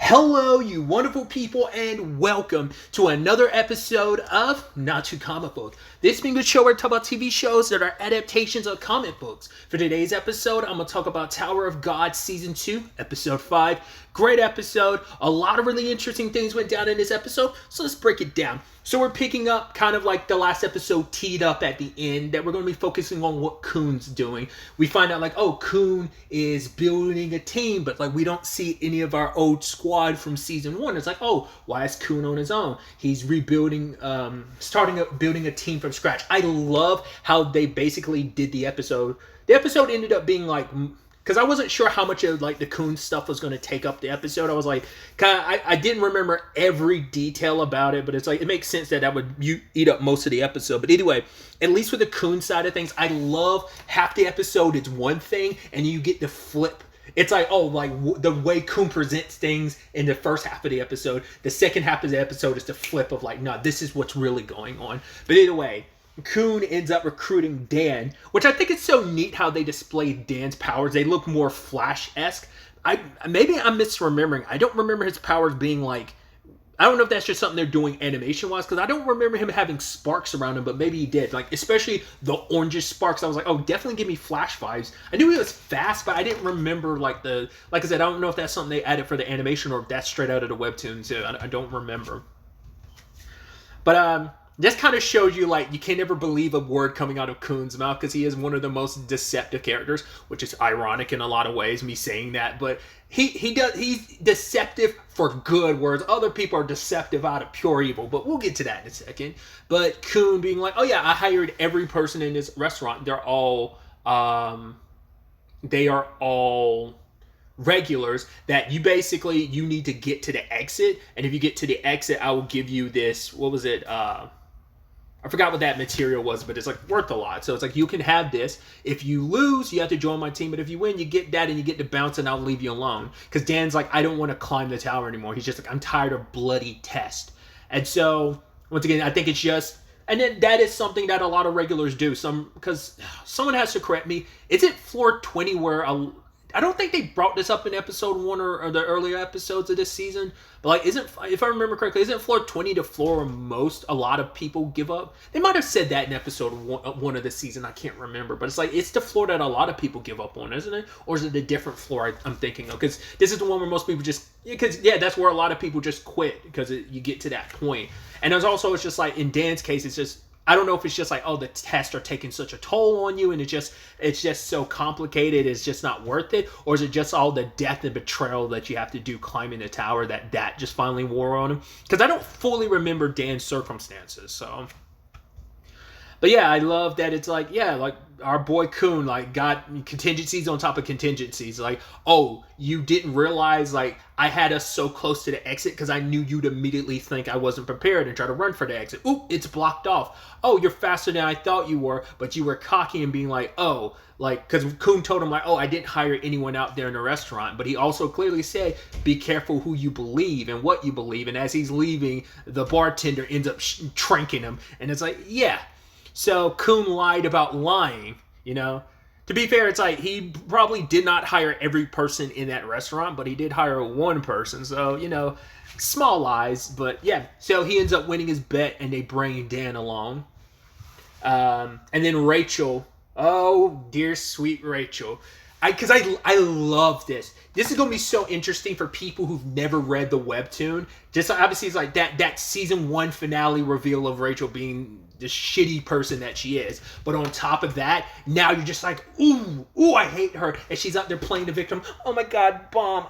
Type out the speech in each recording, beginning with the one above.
Hello, you wonderful people, and welcome to another episode of Not Too Comic Book. This being the show where I talk about TV shows that are adaptations of comic books. For today's episode, I'm going to talk about Tower of God Season 2, Episode 5. Great episode. A lot of really interesting things went down in this episode, so let's break it down. So we're picking up kind of like the last episode teed up at the end that we're going to be focusing on what Khun's doing. We find out like, oh, Khun is building a team, but like we don't see any of our old squad from season 1. It's like, oh, why is Khun on his own? He's rebuilding, building a team from scratch. I love how they basically did the episode. The episode ended up being like, because I wasn't sure how much of like the Khun stuff was going to take up the episode. I was like, I didn't remember every detail about it, but it's like, it makes sense that would eat up most of the episode. But anyway, at least with the Khun side of things, I love half the episode it's one thing and you get the flip. It's like, oh, like the way Khun presents things in the first half of the episode. The second half of the episode is the flip of like, no, this is what's really going on. But either way, Khun ends up recruiting Dan, which I think is so neat how they display Dan's powers. They look more Flash-esque. Maybe I'm misremembering. I don't remember his powers being like, I don't know if that's just something they're doing animation-wise, because I don't remember him having sparks around him, but maybe he did. Like, especially the orangish sparks. I was like, oh, definitely give me Flash vibes. I knew he was fast, but I didn't remember, like I said, I don't know if that's something they added for the animation or if that's straight out of the webtoon, too. I don't remember. But, this kind of shows you, like, you can never believe a word coming out of Khun's mouth because he is one of the most deceptive characters, which is ironic in a lot of ways, me saying that. But he's deceptive for good, whereas other people are deceptive out of pure evil. But we'll get to that in a second. But Khun being like, oh yeah, I hired every person in this restaurant. They are all regulars that you need to get to the exit. And if you get to the exit, I will give you this, what was it? I forgot what that material was, but it's like worth a lot. So it's like, you can have this. If you lose, you have to join my team. But if you win, you get that and you get to bounce and I'll leave you alone. Because Dan's like, I don't want to climb the tower anymore. He's just like, I'm tired of bloody tests. And so, once again, I think it's just, and then that is something that a lot of regulars do. Because someone has to correct me. Isn't floor 20 where I don't think they brought this up in episode 1 or the earlier episodes of this season. But like, if I remember correctly, isn't floor 20 the floor where a lot of people give up? They might have said that in episode 1 of this season. I can't remember. But it's like, it's the floor that a lot of people give up on, isn't it? Or is it a different floor I'm thinking of? Because this is the one where most people that's where a lot of people just quit. Because you get to that point. And it's just like, in Dan's case, it's just, I don't know if it's just like, oh, the tests are taking such a toll on you and it's just so complicated, it's just not worth it, or is it just all the death and betrayal that you have to do climbing the tower that just finally wore on him? Because I don't fully remember Dan's circumstances, so. But yeah, I love that it's like, yeah, like our boy Khun like got contingencies on top of contingencies. Like, oh, you didn't realize like I had us so close to the exit because I knew you'd immediately think I wasn't prepared and try to run for the exit. Oop, it's blocked off. Oh, you're faster than I thought you were, but you were cocky and being like, oh, like, because Khun told him like, oh, I didn't hire anyone out there in the restaurant, but he also clearly said, be careful who you believe and what you believe. And as he's leaving, the bartender ends up tranking him, and it's like, yeah. So Khun lied about lying, you know. To be fair, it's like he probably did not hire every person in that restaurant, but he did hire one person. So, you know, small lies. But yeah, so he ends up winning his bet and they bring Dan along. And then Rachel, oh, dear sweet Rachel. Because I love this. This is going to be so interesting for people who've never read the webtoon. Just obviously it's like that season 1 finale reveal of Rachel being the shitty person that she is. But on top of that, now you're just like, ooh, I hate her. And she's out there playing the victim. Oh my God, Bomb.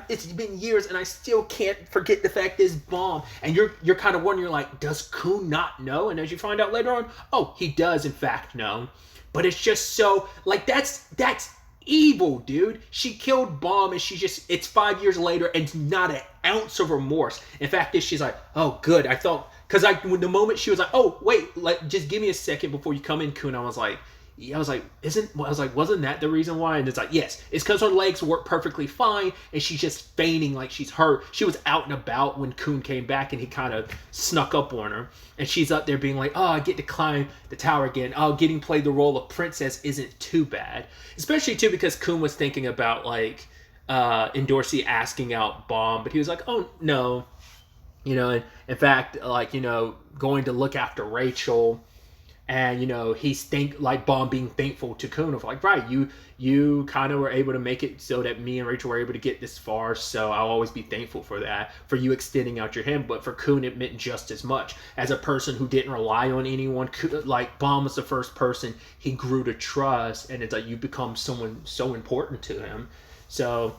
It's been years and I still can't forget the fact this Bomb. And you're kind of wondering, you're like, does Khun not know? And as you find out later on, oh, he does in fact know. But it's just so, like, that's evil, dude. She killed Bomb and it's 5 years later and not an ounce of remorse. In fact, she's like, oh, good. I thought, because when the moment she was like, oh, wait, like, just give me a second before you come in, Khun, I was like, wasn't that the reason why? And it's like, yes, it's because her legs work perfectly fine and she's just feigning like she's hurt. She was out and about when Khun came back and he kind of snuck up on her. And she's up there being like, oh, I get to climb the tower again. Oh, getting played the role of princess isn't too bad. Especially, too, because Khun was thinking about, like, and Dorsey asking out Bomb, but he was like, oh no, and in fact, like, going to look after Rachel. And he's like Bomb being thankful to Kun of like, right, you kind of were able to make it so that me and Rachel were able to get this far, so I'll always be thankful for that, for you extending out your hand. But for Kun, it meant just as much. As a person who didn't rely on anyone, like Bomb was the first person he grew to trust, and it's like you become someone so important to him. So,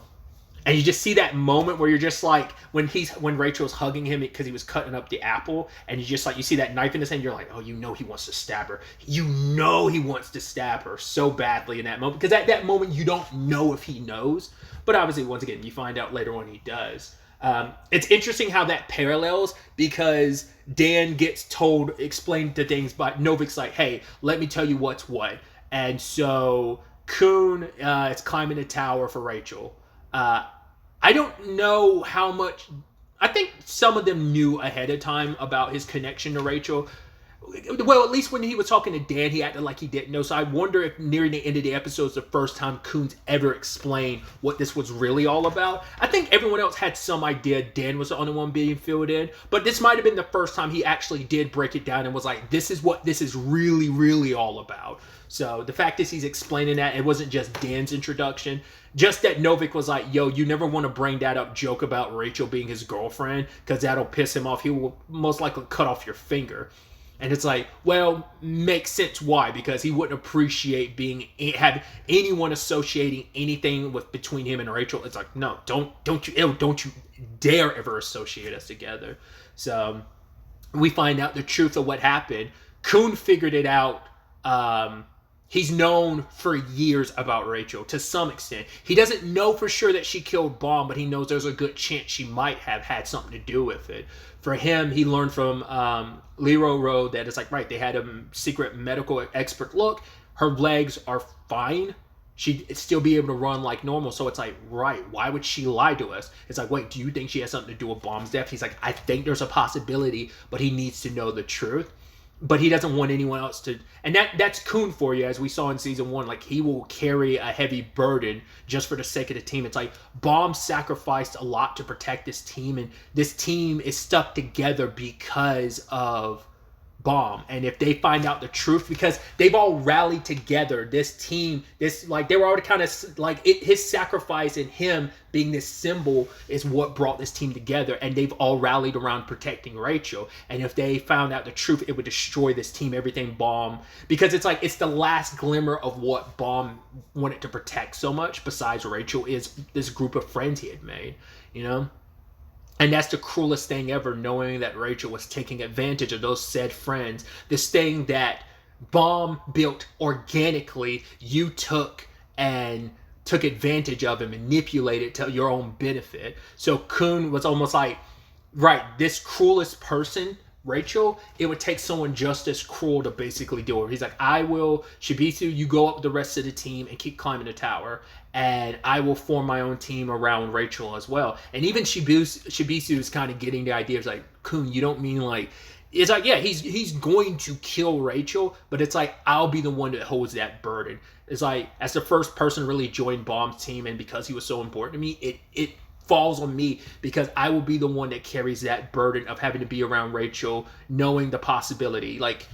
and you just see that moment where you're just like, when Rachel's hugging him because he was cutting up the apple, and you see that knife in his hand, you're like, oh, he wants to stab her. He wants to stab her so badly in that moment, because at that moment you don't know if he knows, but obviously once again you find out later on he does. It's interesting how that parallels, because Dan gets explained to things, but Novik's like, hey, let me tell you what's what. And so Kun is climbing a tower for Rachel. I don't know how much. I think some of them knew ahead of time about his connection to Rachel. Well, at least when he was talking to Dan, he acted like he didn't know. So I wonder if near the end of the episode is the first time Kun's ever explained what this was really all about. I think everyone else had some idea. Dan was the only one being filled in. But this might have been the first time he actually did break it down and was like, this is what this is really, really all about. So the fact is he's explaining that. It wasn't just Dan's introduction. Just that Novik was like, yo, you never want to bring that up joke about Rachel being his girlfriend, because that'll piss him off. He will most likely cut off your finger. And it's like, well, makes sense why, because he wouldn't appreciate have anyone associating anything between him and Rachel. It's like, no, don't you dare ever associate us together. So we find out the truth of what happened. Kun figured it out. He's known for years about Rachel to some extent. He doesn't know for sure that she killed Bomb, but he knows there's a good chance she might have had something to do with it. For him, he learned from Leroy Road that it's like, right, they had a secret medical expert look. Her legs are fine. She'd still be able to run like normal. So it's like, right, why would she lie to us? It's like, wait, do you think she has something to do with Bomb's death? He's like, I think there's a possibility, but he needs to know the truth. But he doesn't want anyone else to, and that's Kun for you, as we saw in season 1. Like, he will carry a heavy burden just for the sake of the team. It's like Bomb sacrificed a lot to protect this team, and this team is stuck together because of Bomb. And if they find out the truth, because they've all rallied together, this team, they were already kind of like his sacrifice and him being this symbol is what brought this team together, and they've all rallied around protecting Rachel. And if they found out the truth, it would destroy this team, everything Bomb, because it's like it's the last glimmer of what Bomb wanted to protect so much besides Rachel is this group of friends he had made, And that's the cruelest thing ever, knowing that Rachel was taking advantage of those said friends. This thing that Bomb built organically, you took advantage of and manipulated to your own benefit. So Kun was almost like, right, this cruelest person, Rachel, it would take someone just as cruel to basically do it. He's like, I will, Shibisu, you go up with the rest of the team and keep climbing the tower, and I will form my own team around Rachel as well. And even Shibisu is kind of getting the idea of like, Kun, you don't mean like, it's like, yeah, he's going to kill Rachel, but it's like, I'll be the one that holds that burden. It's like, as the first person to really join Bomb's team, and because he was so important to me, it falls on me, because I will be the one that carries that burden of having to be around Rachel, knowing the possibility. Like,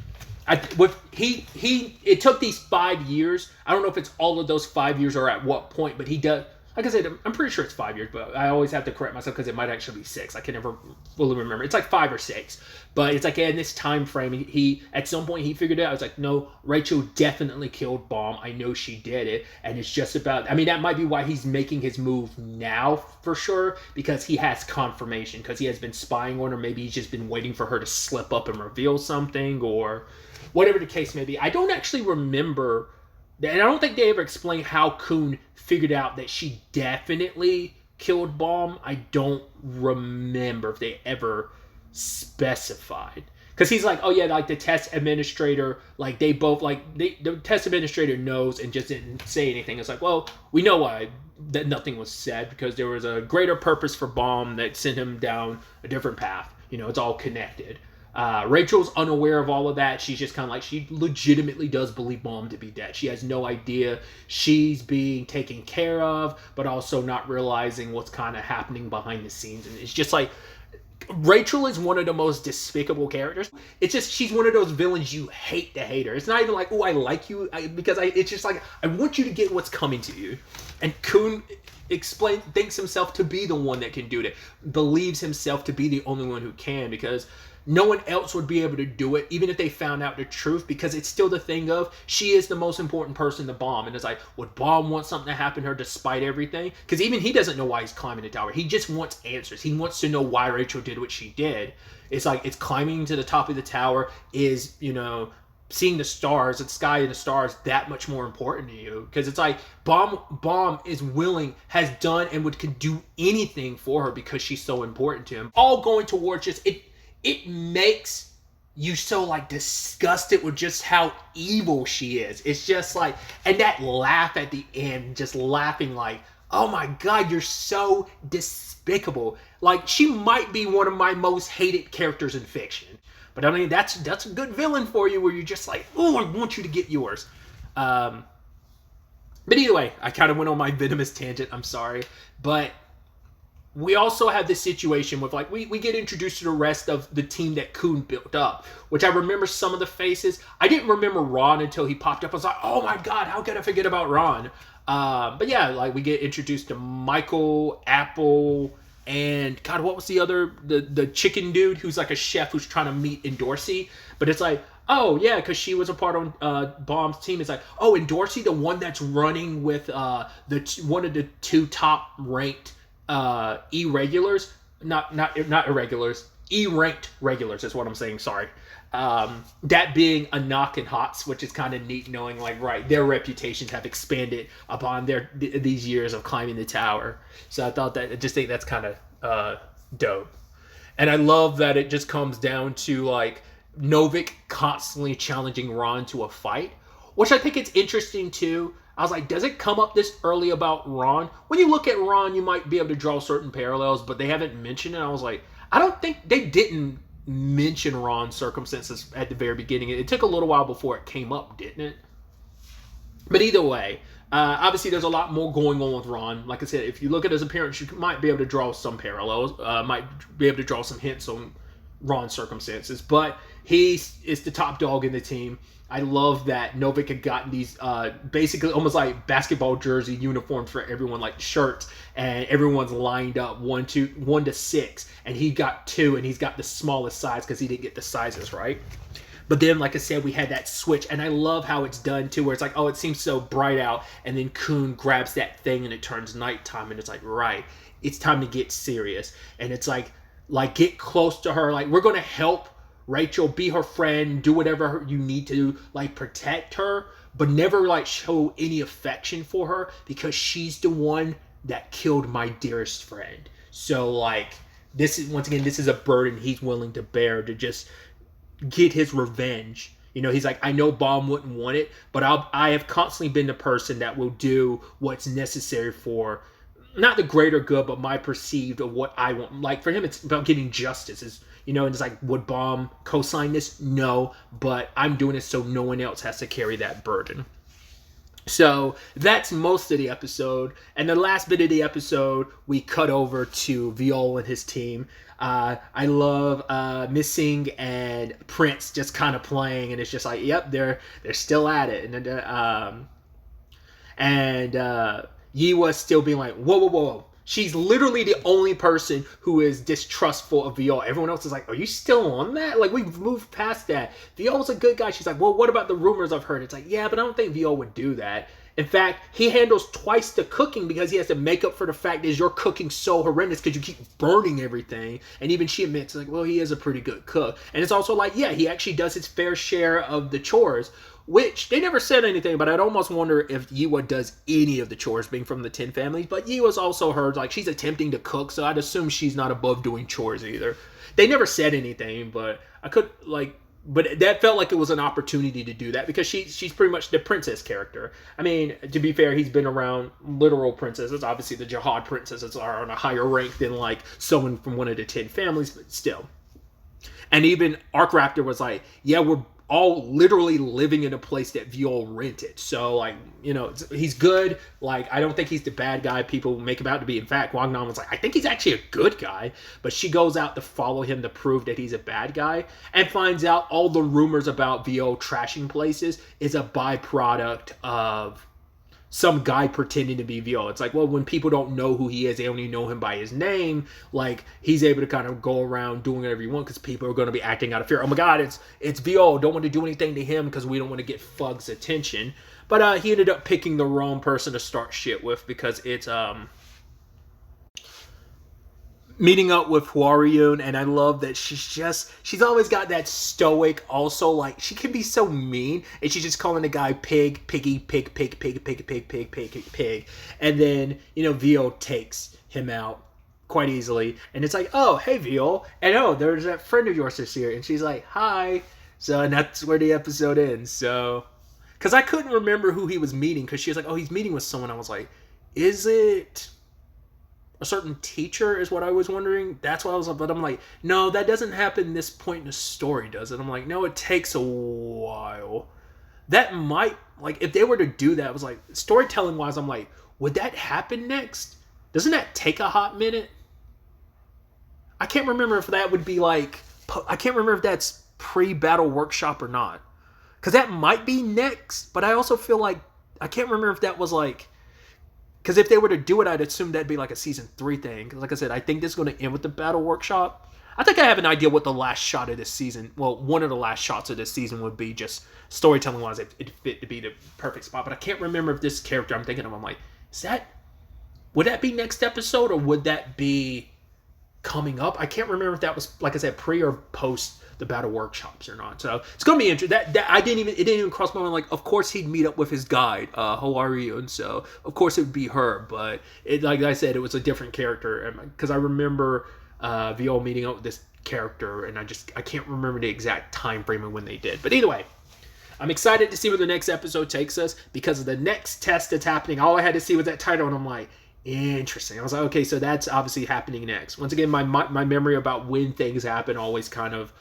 it took these 5 years. I don't know if it's all of those 5 years or at what point, but he does. Like I said, I'm pretty sure it's 5 years, but I always have to correct myself because it might actually be 6. I can never fully remember. It's like 5 or 6, but it's like in this time frame, he at some point he figured it out. I was like, no, Rachel definitely killed Bomb. I know she did it, and it's just about. I mean, that might be why he's making his move now for sure, because he has confirmation, because he has been spying on her. Maybe he's just been waiting for her to slip up and reveal something, or whatever the case may be. I don't actually remember. And I don't think they ever explained how Kun figured out that she definitely killed Bomb. I don't remember if they ever specified. Because he's like, oh yeah, like the test administrator, like they both, like the test administrator knows and just didn't say anything. It's like, well, we know why that nothing was said, because there was a greater purpose for Bomb that sent him down a different path. It's all connected. Rachel's unaware of all of that. She's just kind of like, she legitimately does believe Mom to be dead. She has no idea she's being taken care of, but also not realizing what's kind of happening behind the scenes. And it's just like, Rachel is one of the most despicable characters. It's just, she's one of those villains you hate to hate her. It's not even like, oh, I like you, it's just like, I want you to get what's coming to you. And Kun thinks himself to be the one that can do it, believes himself to be the only one who can, because no one else would be able to do it, even if they found out the truth, because it's still the thing of, she is the most important person to Bomb. And it's like, would Bomb want something to happen to her despite everything? Because even he doesn't know why he's climbing the tower. He just wants answers. He wants to know why Rachel did what she did. It's like, it's climbing to the top of the tower is, you know, seeing the stars, the sky and the stars, that much more important to you. Because it's like, Bomb is willing, has done, and could do anything for her because she's so important to him. All going towards just, it makes you so like disgusted with just how evil she is. It's just like, and that laugh at the end, just laughing like, oh my God, you're so despicable. Like, she might be one of my most hated characters in fiction. But I mean, that's a good villain for you, where you're just like, oh, I want you to get yours. But either way, I kind of went on my venomous tangent. I'm sorry. But we also have this situation with, like, we get introduced to the rest of the team that Kun built up, which I remember some of the faces. I didn't remember Ron until he popped up. I was like, oh my God, how could I forget about Ron? But yeah, like, we get introduced to Michael, Apple, and God, what was the other, the chicken dude who's like a chef who's trying to meet Endorsi. But it's like, oh yeah, because she was a part of Bomb's team. It's like, oh, Endorsi, the one that's running with one of the two top ranked irregulars, not irregulars, E-ranked regulars is what I'm saying, sorry. That being Anak and Hots, which is kind of neat knowing, like, right, their reputations have expanded upon these years of climbing the tower. So I think that's kind of dope. And I love that it just comes down to, like, Novik constantly challenging Ron to a fight, which I think it's interesting too. I was like, does it come up this early about Ron? When you look at Ron, you might be able to draw certain parallels, but they haven't mentioned it. I was like, I don't think they didn't mention Ron's circumstances at the very beginning. It took a little while before it came up, didn't it? But either way, obviously there's a lot more going on with Ron. Like I said, if you look at his appearance, you might be able to draw some parallels, might be able to draw some hints on Ron's circumstances, but he is the top dog in the team. I love that Novik had gotten these basically almost like basketball jersey uniforms for everyone, like shirts, and everyone's lined up 1 to 6, and he got 2, and he's got the smallest size because he didn't get the sizes right. But then, like I said, we had that switch, and I love how it's done too, where it's like, oh, it seems so bright out, and then Kun grabs that thing and it turns nighttime, and it's like, right, it's time to get serious. And it's like get close to her, like, we're gonna help Rachel, be her friend, do whatever you need to, like, protect her, but never, like, show any affection for her, because she's the one that killed my dearest friend. So, like, this is a burden he's willing to bear to just get his revenge. You know, he's like, I know Bomb wouldn't want it, but I have constantly been the person that will do what's necessary for not the greater good, but my perceived of what I want. Like, for him, it's about getting justice. You know, and it's like, would Bomb co-sign this? No, but I'm doing it so no one else has to carry that burden. So that's most of the episode. And the last bit of the episode, we cut over to Viol and his team. I love Missing and Prince just kind of playing, and it's just like, yep, they're still at it. And Yiwa still being like, whoa. She's literally the only person who is distrustful of Viol. Everyone else is like, are you still on that? Like, we've moved past that. Viol's a good guy. She's like, well, what about the rumors I've heard? It's like, yeah, but I don't think Viol would do that. In fact, he handles twice the cooking because he has to make up for the fact that you're cooking so horrendous because you keep burning everything. And even she admits, like, well, he is a pretty good cook. And it's also like, yeah, he actually does his fair share of the chores, which they never said anything, but I'd almost wonder if Yiwa does any of the chores, being from the 10 families. But Yiwa's also heard, like, she's attempting to cook, so I'd assume she's not above doing chores either. They never said anything, but but that felt like it was an opportunity to do that, because she's pretty much the princess character. I mean, to be fair, he's been around literal princesses. Obviously, the Jihad princesses are on a higher rank than, like, someone from one of the 10 families, but still. And even Arc Raptor was like, yeah, we're all literally living in a place that Viol rented. So, like, you know, he's good. Like, I don't think he's the bad guy people make him out to be. In fact, Wang Nan was like, I think he's actually a good guy. But she goes out to follow him to prove that he's a bad guy and finds out all the rumors about Viol trashing places is a byproduct of some guy pretending to be Viol. It's like, well, when people don't know who he is, they only know him by his name. Like, he's able to kind of go around doing whatever he wants because people are going to be acting out of fear. Oh my God, it's Viol. Don't want to do anything to him because we don't want to get Fug's attention. But he ended up picking the wrong person to start shit with because it's meeting up with Huariyun, and I love that she's always got that stoic, also, like, she can be so mean, and she's just calling the guy pig, piggy, pig, pig, pig, pig, pig, pig, pig, pig, and then, you know, Viol takes him out quite easily, and it's like, oh, hey, Viol, and oh, there's that friend of yours that's here, and she's like, hi, so, and that's where the episode ends, so, because I couldn't remember who he was meeting, because she was like, oh, he's meeting with someone. I was like, is it a certain teacher is what I was wondering. That's what I was like, but I'm like, no, that doesn't happen this point in the story, does it? I'm like, no, it takes a while. That might, like, if they were to do that, I was like, storytelling wise, I'm like, would that happen next? Doesn't that take a hot minute? I can't remember if that would be like, I can't remember if that's pre-battle workshop or not. Because that might be next, but I also feel like, I can't remember if that was like, because if they were to do it, I'd assume that'd be like a season 3 thing. Because like I said, I think this is going to end with the battle workshop. I think I have an idea what the last shot of this season, well, one of the last shots of this season would be, just storytelling wise, it fit to be the perfect spot. But I can't remember if this character I'm thinking of, I'm like, would that be next episode or would that be coming up? I can't remember if that was, like I said, pre or post the battle workshops or not. So it's gonna be interesting. It didn't even cross my mind. Like, of course he'd meet up with his guide, Hoariu, and so of course it would be her. But it, like I said, it was a different character because I remember Viol meeting up with this character, and I can't remember the exact time frame of when they did. But either way, I'm excited to see where the next episode takes us because of the next test that's happening. All I had to see was that title, and I'm like, interesting. I was like, okay, so that's obviously happening next. Once again, my memory about when things happen always kind of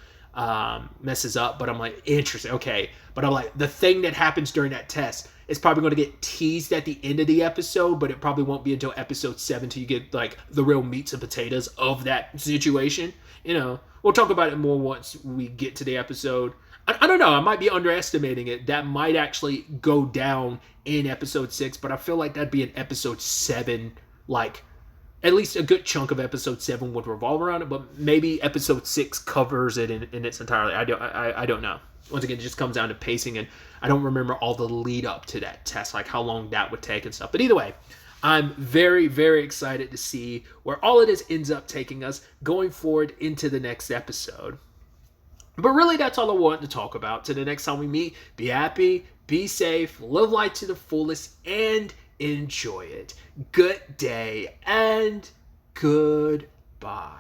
messes up, but I'm like, interesting, okay. But I'm like, the thing that happens during that test is probably going to get teased at the end of the episode, but it probably won't be until episode 7 till you get like the real meats and potatoes of that situation. You know, we'll talk about it more once we get to the episode. I don't know, I might be underestimating it. That might actually go down in episode 6, but I feel like that'd be an episode 7, like, at least a good chunk of episode 7 would revolve around it, but maybe episode 6 covers it in its entirety. I don't know. Once again, it just comes down to pacing, and I don't remember all the lead up to that test, like how long that would take and stuff. But either way, I'm very, very excited to see where all of this ends up taking us going forward into the next episode. But really, that's all I wanted to talk about. Till the next time we meet, be happy, be safe, live life to the fullest, and enjoy it. Good day and goodbye.